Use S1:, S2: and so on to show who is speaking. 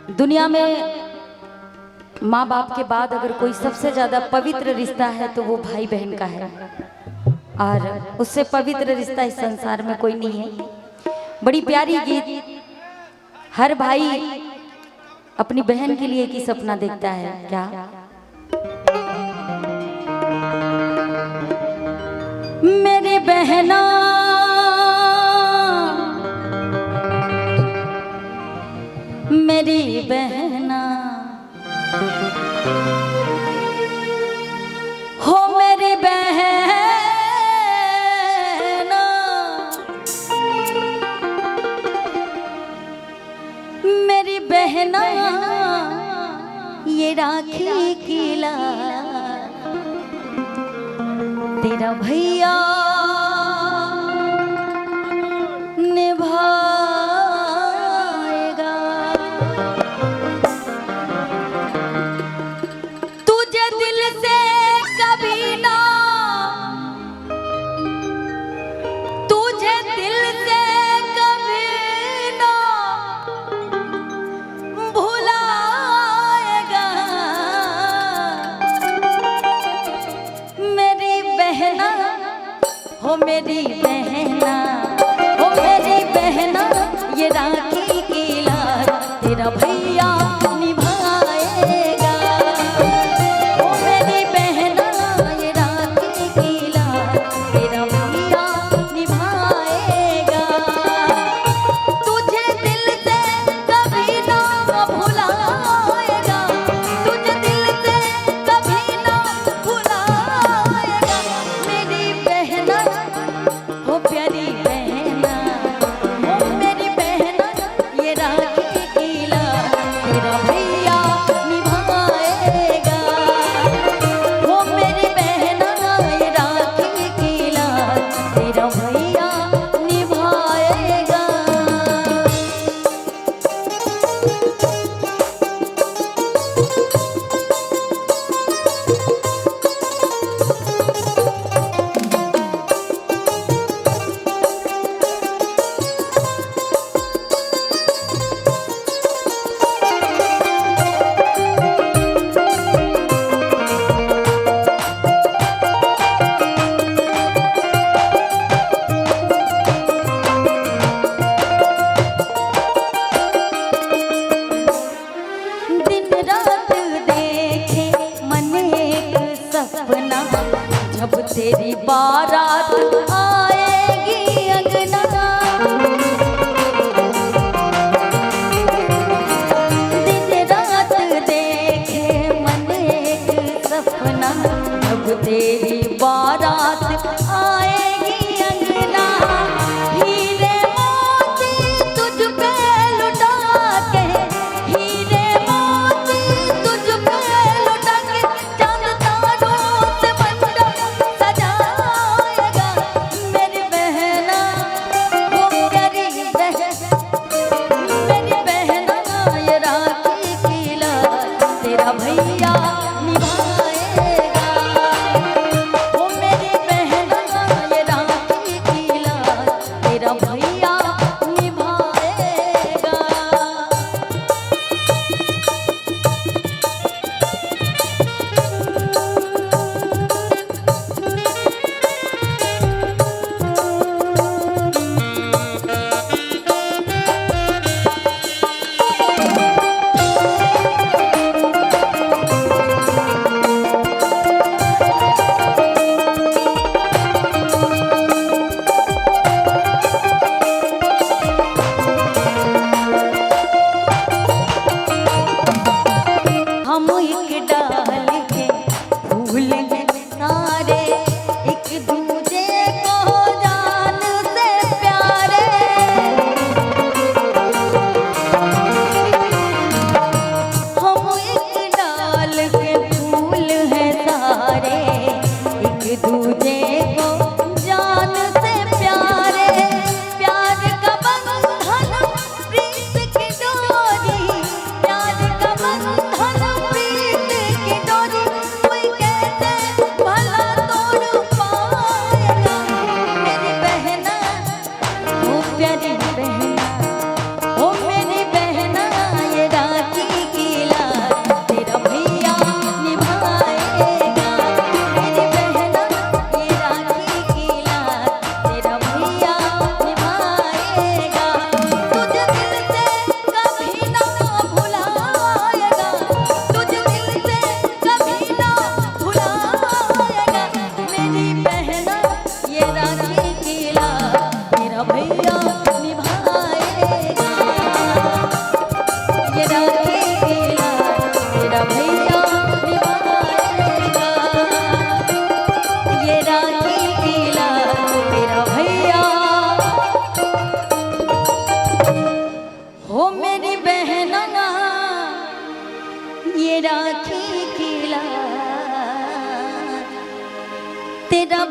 S1: दुनिया में माँ बाप के बाद अगर कोई सबसे ज्यादा पवित्र रिश्ता है तो वो भाई बहन का है, और उससे पवित्र रिश्ता इस संसार में कोई नहीं है। बड़ी प्यारी गीत। हर भाई अपनी बहन के लिए की सपना देखता है क्या? मेरी बहना मेरी बहना हो, मेरी बहना मेरी बहना ये राखी की लाज तेरा भैया निभाएगा। तुझे दिल से कभी ना, तुझे दिल से कभी ना भुलाएगा। मेरी बहना हो, मेरी बहना हो, मेरी बहना ये राखी की लाज तेरा भैया निभाएगा। हो मेरी बहना ये राखी की लाज तेरा भैया निभाएगा। तुझे दिल से कभी ना भुलाएगा, तुझे दिल से कभी ना भुलाएगा। मेरी बहना हो, प्यारी बहना हो, मेरी बहना ये राखी की लाज तेरा भैया निभाएगा। हो मेरी बहना ये राखी की लाज तेरा भैया निभाएगा। दिन रात देखे मन एक सपना, जब तेरी बारात आएगी अंगना। दिन रात देखे मन एक सपना, जब तेरी बारात आएगी अंगना। हीरे मोती तुझ पे लुटा के, हीरे मोती तुझ पे लुटा के, चांद तारों से मंडप सजाएगा। मेरी बहना ये राखी की लाज, तेरा